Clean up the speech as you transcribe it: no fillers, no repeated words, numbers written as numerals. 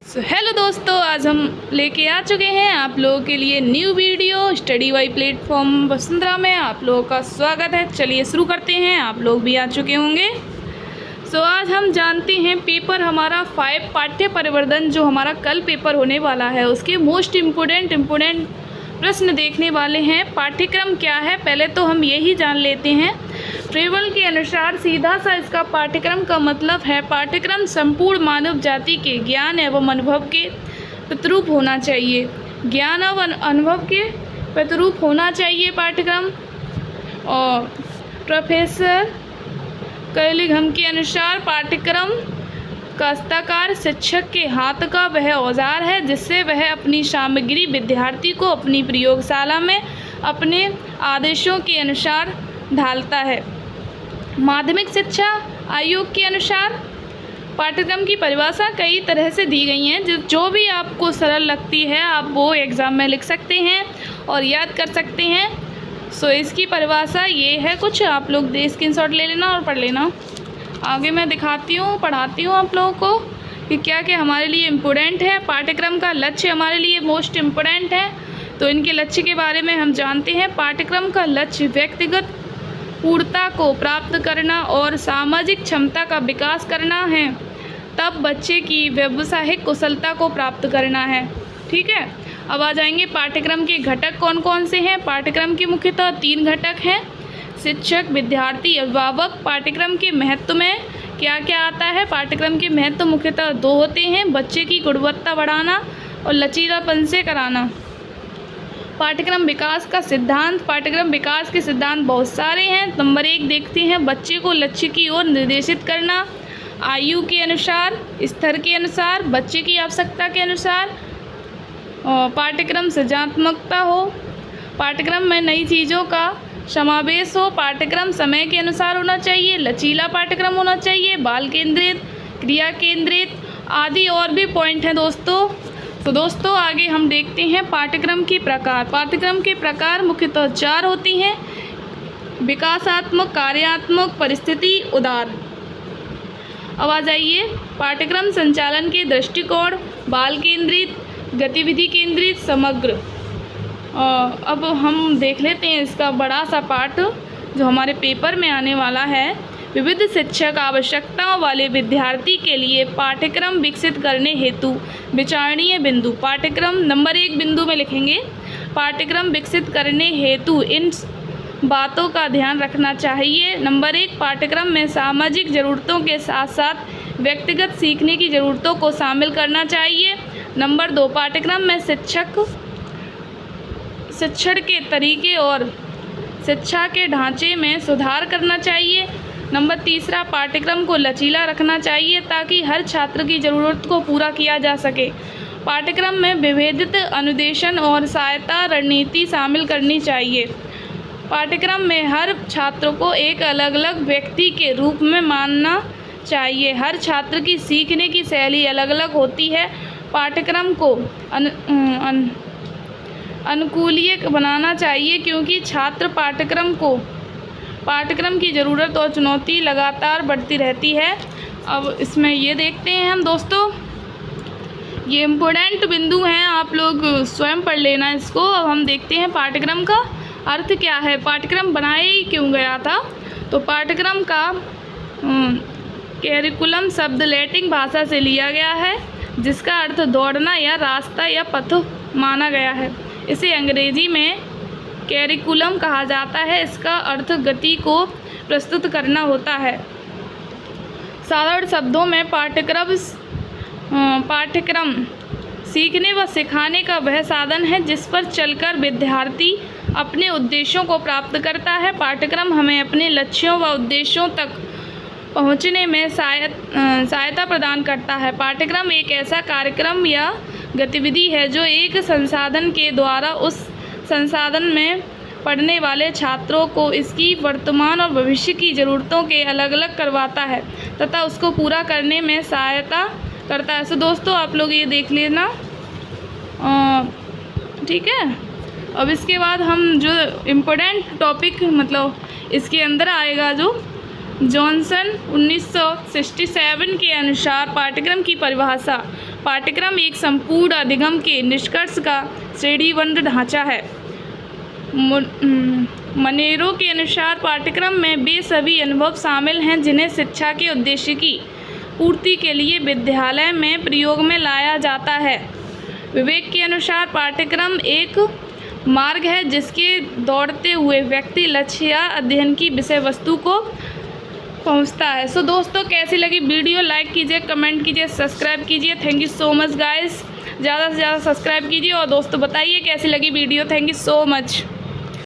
Hello दोस्तों, आज हम लेके आ चुके हैं आप लोगों के लिए new video study Y platform Vasundhara में। आप लोगों का स्वागत है। चलिए शुरू करते हैं। आप लोग भी आ चुके होंगे। आज हम जानते हैं पेपर हमारा 5 पाठ्य परिवर्तन जो हमारा कल पेपर होने वाला है उसके मोस्ट इम्पोर्टेंट प्रश्न देखने वाले हैं। पाठ्यक्रम क्या है पहले तो हम यही जान लेते हैं। टेबल के अनुसार सीधा सा इसका पाठ्यक्रम का मतलब है पाठ्यक्रम संपूर्ण मानव जाति के ज्ञान एवं अनुभव के प्रतिरूप होना चाहिए। ज्ञान एवं अनुभव के प्रतिरूप होना चाहिए पाठ्यक्रम। और प्रोफेसर कैलिघम के अनुसार पाठ्यक्रम का हस्ताकार शिक्षक के हाथ का वह औजार है जिससे वह अपनी सामग्री विद्यार्थी को अपनी प्रयोगशाला में अपने आदेशों के अनुसार ढालता है। माध्यमिक शिक्षा आयोग के अनुसार पाठ्यक्रम की परिभाषा कई तरह से दी गई हैं। जो भी आपको सरल लगती है आप वो एग्ज़ाम में लिख सकते हैं और याद कर सकते हैं। इसकी परिभाषा ये है, कुछ आप लोग स्क्रीनशॉट ले लेना और पढ़ लेना। आगे मैं दिखाती हूँ, पढ़ाती हूँ आप लोगों को कि क्या क्या हमारे लिए इम्पोर्टेंट है। पाठ्यक्रम का लक्ष्य हमारे लिए मोस्ट इम्पोर्टेंट है, तो इनके लक्ष्य के बारे में हम जानते हैं। पाठ्यक्रम का लक्ष्य व्यक्तिगत पूर्णता को प्राप्त करना और सामाजिक क्षमता का विकास करना है, तब बच्चे की व्यावसायिक कुशलता को प्राप्त करना है। ठीक है, अब आ जाएंगे पाठ्यक्रम के घटक कौन कौन से हैं। पाठ्यक्रम के मुख्यतः 3 घटक हैं, शिक्षक, विद्यार्थी, अभिभावक। पाठ्यक्रम के महत्व में क्या क्या आता है। पाठ्यक्रम के महत्व मुख्यतः 2 होते हैं, बच्चे की गुणवत्ता बढ़ाना और लचीलापन से कराना। पाठ्यक्रम विकास का सिद्धांत। पाठ्यक्रम विकास के सिद्धांत बहुत सारे हैं। नंबर 1 देखते हैं, बच्चे को लक्ष्य की ओर निर्देशित करना, आयु के अनुसार, स्तर के अनुसार, बच्चे की आवश्यकता के अनुसार। पाठ्यक्रम सृजनात्मकता हो, पाठ्यक्रम में नई चीज़ों का समावेश हो, पाठ्यक्रम समय के अनुसार होना चाहिए, लचीला पाठ्यक्रम होना चाहिए, बाल केंद्रित, क्रिया केंद्रित आदि और भी पॉइंट हैं दोस्तों। तो दोस्तों आगे हम देखते हैं पाठ्यक्रम के प्रकार। पाठ्यक्रम के प्रकार मुख्यतः 4 होती हैं, विकासात्मक, कार्यात्मक, परिस्थिति, उदार। अब आ जाइए पाठ्यक्रम संचालन के दृष्टिकोण, बाल केंद्रित, गतिविधि केंद्रित, समग्र। अब हम देख लेते हैं इसका बड़ा सा पार्ट जो हमारे पेपर में आने वाला है। विविध शिक्षक आवश्यकताओं वाले विद्यार्थी के लिए पाठ्यक्रम विकसित करने हेतु विचारणीय बिंदु। पाठ्यक्रम नंबर 1 बिंदु में लिखेंगे, पाठ्यक्रम विकसित करने हेतु इन बातों का ध्यान रखना चाहिए। नंबर 1, पाठ्यक्रम में सामाजिक ज़रूरतों के साथ साथ व्यक्तिगत सीखने की ज़रूरतों को शामिल करना चाहिए। नंबर 2, पाठ्यक्रम में शिक्षण के तरीके और शिक्षा के ढांचे में सुधार करना चाहिए। नंबर 3, पाठ्यक्रम को लचीला रखना चाहिए ताकि हर छात्र की ज़रूरत को पूरा किया जा सके। पाठ्यक्रम में विभेदित अनुदेशन और सहायता रणनीति शामिल करनी चाहिए। पाठ्यक्रम में हर छात्र को एक अलग अलग व्यक्ति के रूप में मानना चाहिए। हर छात्र की सीखने की शैली अलग अलग होती है। पाठ्यक्रम को अनुकूलीय बनाना चाहिए क्योंकि छात्र पाठ्यक्रम की ज़रूरत और चुनौती लगातार बढ़ती रहती है। अब इसमें ये देखते हैं हम दोस्तों, ये इम्पोर्टेंट बिंदु हैं, आप लोग स्वयं पढ़ लेना इसको। अब हम देखते हैं पाठ्यक्रम का अर्थ क्या है, पाठ्यक्रम बनाया ही क्यों गया था। तो पाठ्यक्रम का कैरिकुलम शब्द लैटिन भाषा से लिया गया है जिसका अर्थ दौड़ना या रास्ता या पथ माना गया है। इसे अंग्रेजी में कैरिकुलम कहा जाता है। इसका अर्थ गति को प्रस्तुत करना होता है। साधारण शब्दों में पाठ्यक्रम सीखने व सिखाने का वह साधन है जिस पर चलकर विद्यार्थी अपने उद्देश्यों को प्राप्त करता है। पाठ्यक्रम हमें अपने लक्ष्यों व उद्देश्यों तक पहुंचने में सहायता प्रदान करता है। पाठ्यक्रम एक ऐसा कार्यक्रम या गतिविधि है जो एक संसाधन के द्वारा उस संसाधन में पढ़ने वाले छात्रों को इसकी वर्तमान और भविष्य की ज़रूरतों के अलग अलग करवाता है तथा उसको पूरा करने में सहायता करता है। दोस्तों आप लोग ये देख लेना, ठीक है। अब इसके बाद हम जो इम्पोर्टेंट टॉपिक मतलब इसके अंदर आएगा जो जॉनसन 1967 के अनुसार पाठ्यक्रम की परिभाषा। पाठ्यक्रम एक संपूर्ण अधिगम के निष्कर्ष का श्रेणीबद्ध ढांचा है। मनेरो के अनुसार पाठ्यक्रम में वे सभी अनुभव शामिल हैं जिन्हें शिक्षा के उद्देश्य की पूर्ति के लिए विद्यालय में प्रयोग में लाया जाता है। विवेक के अनुसार पाठ्यक्रम एक मार्ग है जिसके दौड़ते हुए व्यक्ति लक्ष्य या अध्ययन की विषय वस्तु को पहुंचता है। सो दोस्तों, कैसी लगी वीडियो? लाइक कीजिए, कमेंट कीजिए, सब्सक्राइब कीजिए। Thank you so much guys. ज़्यादा से ज़्यादा सब्सक्राइब कीजिए और दोस्तों बताइए कैसी लगी video. Thank you so much.